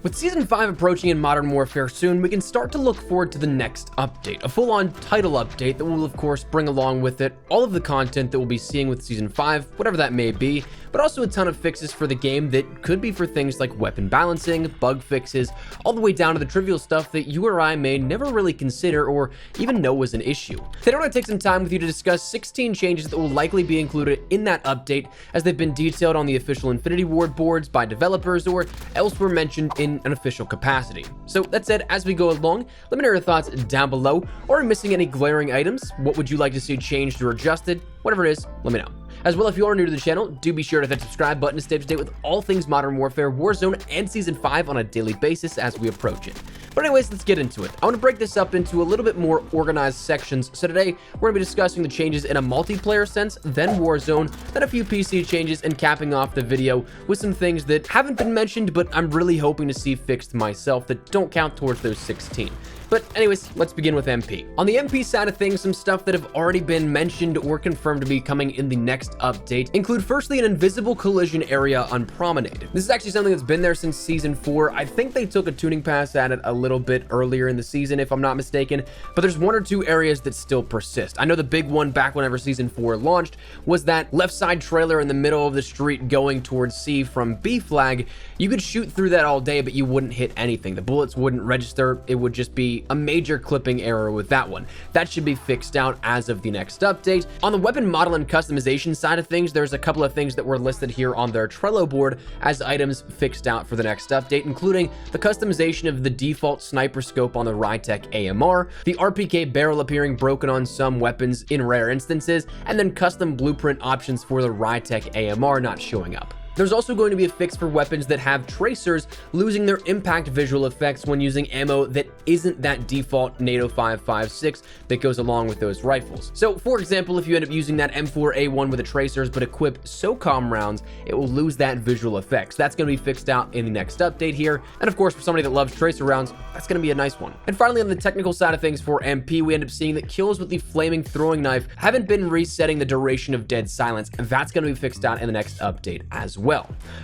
With Season 5 approaching in Modern Warfare soon, we can start to look forward to the next update, a full-on title update that will of course bring along with it all of the content that we'll be seeing with Season 5, whatever that may be, but also a ton of fixes for the game that could be for things like weapon balancing, bug fixes, all the way down to the trivial stuff that you or I may never really consider or even know was an issue. Today I want to take some time with you to discuss 16 changes that will likely be included in that update, as they've been detailed on the official Infinity Ward boards by developers or elsewhere mentioned in an official capacity. So that said, as we go along, let me know your thoughts down below. Are we missing any glaring items? What would you like to see changed or adjusted? Whatever it is, let me know. As well, if you are new to the channel, do be sure to hit that subscribe button to stay up to date with all things Modern Warfare, Warzone, and Season 5 on a daily basis as we approach it. But anyways, let's get into it. I want to break this up into a little bit more organized sections. So today, we're going to be discussing the changes in a multiplayer sense, then Warzone, then a few PC changes, and capping off the video with some things that haven't been mentioned, but I'm really hoping to see fixed myself that don't count towards those 16. But anyways, let's begin with MP. On the MP side of things, some stuff that have already been mentioned or confirmed to be coming in the next update include firstly an invisible collision area on Promenade. This is actually something that's been there since Season 4. I think they took a tuning pass at it a little bit earlier in the season, if I'm not mistaken, but there's one or two areas that still persist. I know the big one back whenever Season 4 launched was that left side trailer in the middle of the street going towards C from B flag. You could shoot through that all day, but you wouldn't hit anything. The bullets wouldn't register. It would just be a major clipping error with that one. That should be fixed out as of the next update. On the weapon model and customization side of things, there's a couple of things that were listed here on their Trello board as items fixed out for the next update, including the customization of the default sniper scope on the Rytech AMR, the RPK barrel appearing broken on some weapons in rare instances, and then custom blueprint options for the Rytech AMR not showing up. There's also going to be a fix for weapons that have tracers losing their impact visual effects when using ammo that isn't that default NATO 5.56 that goes along with those rifles. So for example, if you end up using that M4A1 with the tracers but equip SOCOM rounds, it will lose that visual effects. That's going to be fixed out in the next update here. And of course, for somebody that loves tracer rounds, that's going to be a nice one. And finally, on the technical side of things for MP, we end up seeing that kills with the flaming throwing knife haven't been resetting the duration of dead silence. That's going to be fixed out in the next update as well.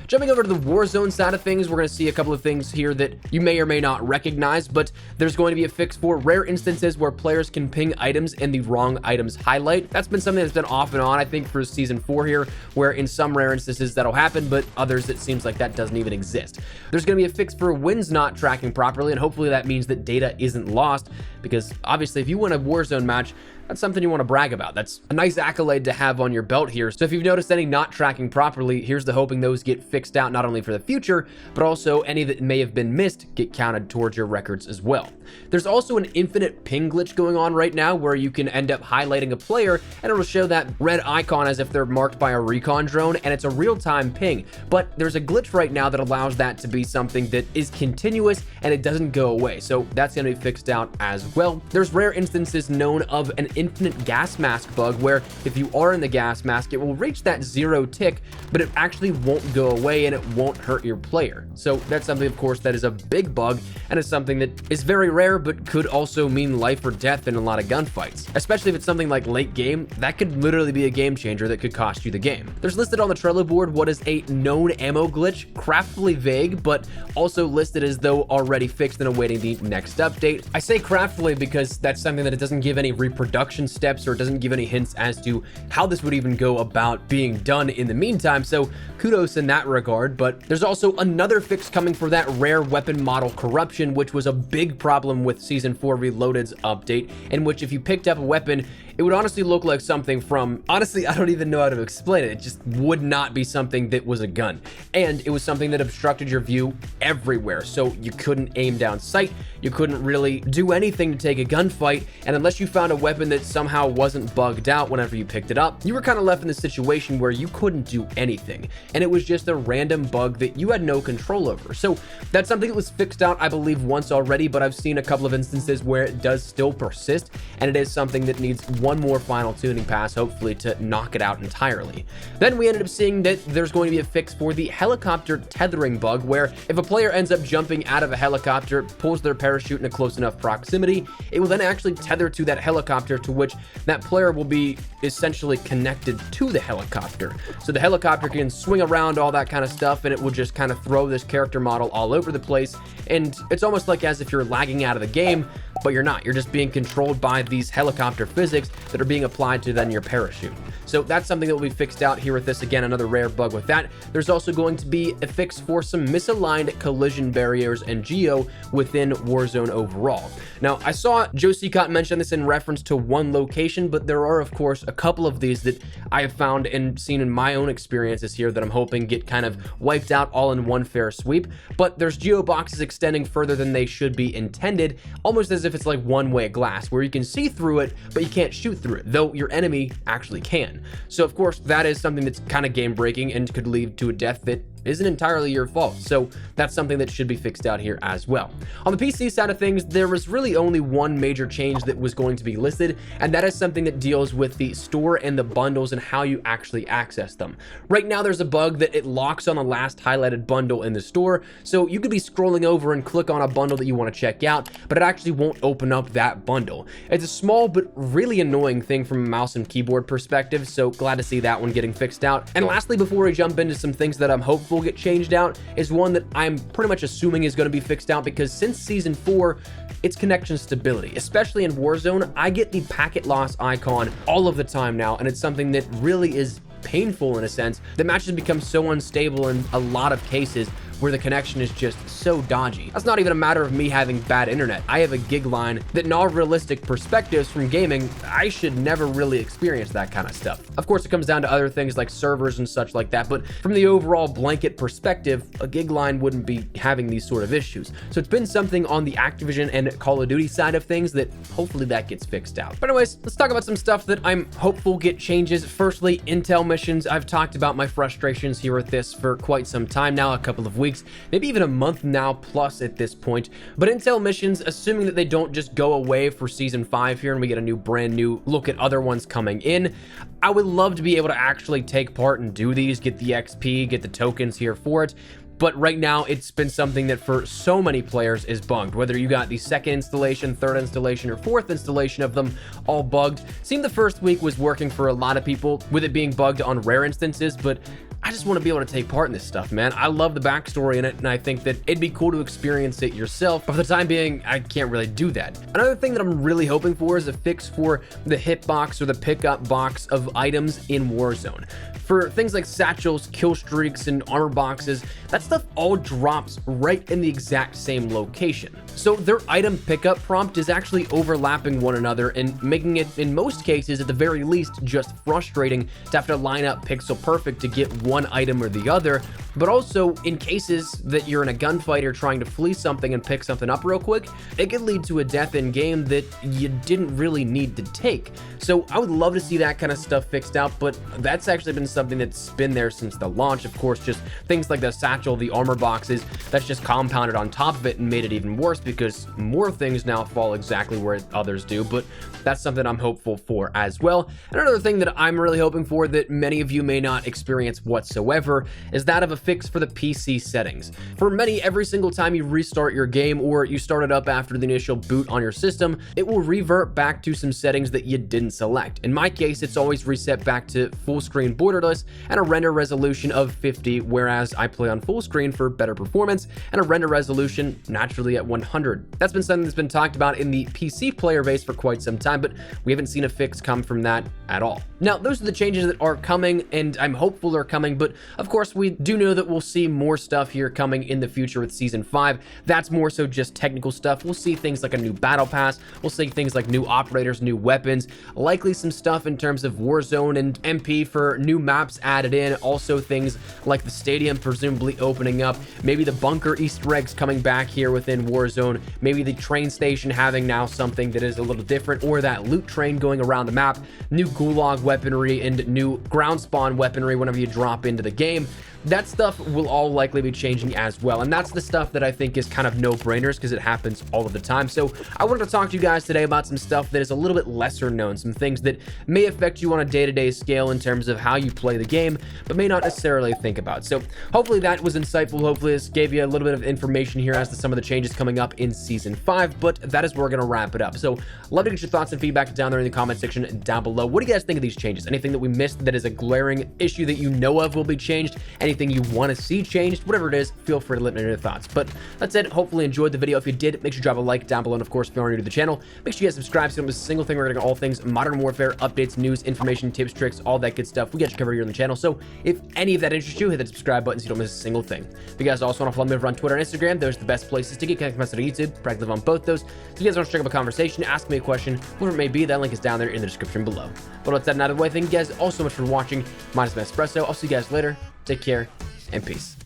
Jumping over to the Warzone side of things, we're going to see a couple of things here that you may or may not recognize, but there's going to be a fix for rare instances where players can ping items and the wrong items highlight. That's been something that's been off and on, I think, for Season 4 here, where in some rare instances that'll happen, but others it seems like that doesn't even exist. There's going to be a fix for wins not tracking properly, and hopefully that means that data isn't lost, because obviously if you win a Warzone match, that's something you want to brag about. That's a nice accolade to have on your belt here. So if you've noticed any not tracking properly, here's the hoping those get fixed out not only for the future, but also any that may have been missed get counted towards your records as well. There's also an infinite ping glitch going on right now where you can end up highlighting a player and it'll show that red icon as if they're marked by a recon drone, and it's a real-time ping. But there's a glitch right now that allows that to be something that is continuous and it doesn't go away. So that's going to be fixed out as well. There's rare instances known of an infinite gas mask bug where if you are in the gas mask, it will reach that 0 tick, but it actually won't go away and it won't hurt your player. So that's something, of course, that is a big bug and is something that is very rare, but could also mean life or death in a lot of gunfights. Especially if it's something like late game, that could literally be a game changer that could cost you the game. There's listed on the Trello board what is a known ammo glitch, craftfully vague, but also listed as though already fixed and awaiting the next update. I say craftfully because that's something that it doesn't give any reproduction steps or it doesn't give any hints as to how this would even go about being done in the meantime, so kudos in that regard. But there's also another fix coming for that rare weapon model corruption, which was a big problem with Season 4 Reloaded's update, in which if you picked up a weapon, it would honestly look like something from, honestly, I don't even know how to explain it. It just would not be something that was a gun. And it was something that obstructed your view everywhere. So you couldn't aim down sight. You couldn't really do anything to take a gunfight. And unless you found a weapon that somehow wasn't bugged out whenever you picked it up, you were kind of left in this situation where you couldn't do anything. And it was just a random bug that you had no control over. So that's something that was fixed out, I believe, once already, but I've seen a couple of instances where it does still persist. And it is something that needs one more final tuning pass, hopefully to knock it out entirely. Then we ended up seeing that there's going to be a fix for the helicopter tethering bug, where if a player ends up jumping out of a helicopter, pulls their parachute in a close enough proximity, it will then actually tether to that helicopter, to which that player will be essentially connected to the helicopter. So the helicopter can swing around, all that kind of stuff, and it will just kind of throw this character model all over the place. And it's almost like as if you're lagging out of the game, but you're not. You're just being controlled by these helicopter physics that are being applied to then your parachute. So that's something that will be fixed out here with this. Again, another rare bug with that. There's also going to be a fix for some misaligned collision barriers and geo within Warzone overall. Now, I saw Joe Seacott mention this in reference to one location, but there are, of course, a couple of these that I have found and seen in my own experiences here that I'm hoping get kind of wiped out all in one fair sweep. But there's geo boxes extending further than they should be intended, almost as if it's like one-way glass, where you can see through it, but you can't shoot through it, though your enemy actually can. So, of course, that is something that's kind of game-breaking and could lead to a death that isn't entirely your fault. So that's something that should be fixed out here as well. On the PC side of things, there was really only one major change that was going to be listed, and that is something that deals with the store and the bundles and how you actually access them. Right now, there's a bug that it locks on the last highlighted bundle in the store, so you could be scrolling over and click on a bundle that you want to check out, but it actually won't open up that bundle. It's a small but really annoying thing from a mouse and keyboard perspective, so glad to see that one getting fixed out. And lastly, before we jump into some things that I'm hopeful get changed out, is one that I'm pretty much assuming is going to be fixed out, because since season 4, it's connection stability. Especially in Warzone, I get the packet loss icon all of the time now, and it's something that really is painful in a sense. The matches become so unstable in a lot of cases where the connection is just so dodgy. That's not even a matter of me having bad internet. I have a gig line that in all realistic perspectives from gaming, I should never really experience that kind of stuff. Of course, it comes down to other things like servers and such like that, but from the overall blanket perspective, a gig line wouldn't be having these sort of issues. So it's been something on the Activision and Call of Duty side of things that hopefully that gets fixed out. But anyways, let's talk about some stuff that I'm hopeful get changes. Firstly, intel missions. I've talked about my frustrations here with this for quite some time now, a couple of weeks, maybe even a month now plus at this point. But intel missions, assuming that they don't just go away for season 5 here and we get a new brand new look at other ones coming in, I would love to be able to actually take part and do these, get the XP, get the tokens here for it. But right now, it's been something that for so many players is bugged. Whether you got the second installation, third installation, or fourth installation of them, all bugged. Seemed the first week was working for a lot of people, with it being bugged on rare instances, but I just want to be able to take part in this stuff, man. I love the backstory in it, and I think that it'd be cool to experience it yourself, but for the time being, I can't really do that. Another thing that I'm really hoping for is a fix for the hitbox or the pickup box of items in Warzone. For things like satchels, kill streaks, and armor boxes, that stuff all drops right in the exact same location. So their item pickup prompt is actually overlapping one another and making it, in most cases, at the very least, just frustrating to have to line up pixel perfect to get one item or the other, but also in cases that you're in a gunfight or trying to flee something and pick something up real quick, it could lead to a death in game that you didn't really need to take. So I would love to see that kind of stuff fixed out, but that's actually been something that's been there since the launch. Of course, just things like the satchel, the armor boxes, that's just compounded on top of it and made it even worse because more things now fall exactly where others do, but that's something I'm hopeful for as well. And another thing that I'm really hoping for that many of you may not experience whatsoever is that of a fix for the PC settings. For many, every single time you restart your game or you start it up after the initial boot on your system, it will revert back to some settings that you didn't select. In my case, it's always reset back to full screen borderless and a render resolution of 50, whereas I play on full screen for better performance and a render resolution naturally at 100. That's been something that's been talked about in the PC player base for quite some time, but we haven't seen a fix come from that at all. Now, those are the changes that are coming, and I'm hopeful they're coming, but of course, we do know that we'll see more stuff here coming in the future with Season 5. That's more so just technical stuff. We'll see things like a new battle pass. We'll see things like new operators, new weapons, likely some stuff in terms of Warzone and MP for new maps added in. Also things like the stadium presumably opening up, maybe the bunker Easter eggs coming back here within Warzone, maybe the train station having now something that is a little different, or that loot train going around the map, new gulag weaponry and new ground spawn weaponry whenever you drop drop into the game, that stuff will all likely be changing as well. And that's the stuff that I think is kind of no-brainers because it happens all of the time. So I wanted to talk to you guys today about some stuff that is a little bit lesser known, some things that may affect you on a day-to-day scale in terms of how you play the game, but may not necessarily think about. So hopefully that was insightful. Hopefully this gave you a little bit of information here as to some of the changes coming up in Season 5, but that is where we're going to wrap it up. So love to get your thoughts and feedback down there in the comment section down below. What do you guys think of these changes? Anything that we missed that is a glaring issue that you know of will be changed? Anything you want to see changed? Whatever it is, feel free to let me know your thoughts. But that's it. Hopefully you enjoyed the video. If you did, make sure you drop a like down below. And of course, if you're new to the channel, make sure you guys subscribe so you don't miss a single thing regarding all things Modern Warfare, updates, news, information, tips, tricks, all that good stuff. We got you covered here on the channel. So if any of that interests you, hit that subscribe button so you don't miss a single thing. If you guys also want to follow me over on Twitter and Instagram, those are the best places to get connected with me on YouTube. Practically on both those. So if you guys want to strike up a conversation, ask me a question, whatever it may be, that link is down there in the description below. But with that out of the way, thank you guys all so much for watching. Mine is Espresso. I'll see you guys later. Take care and peace.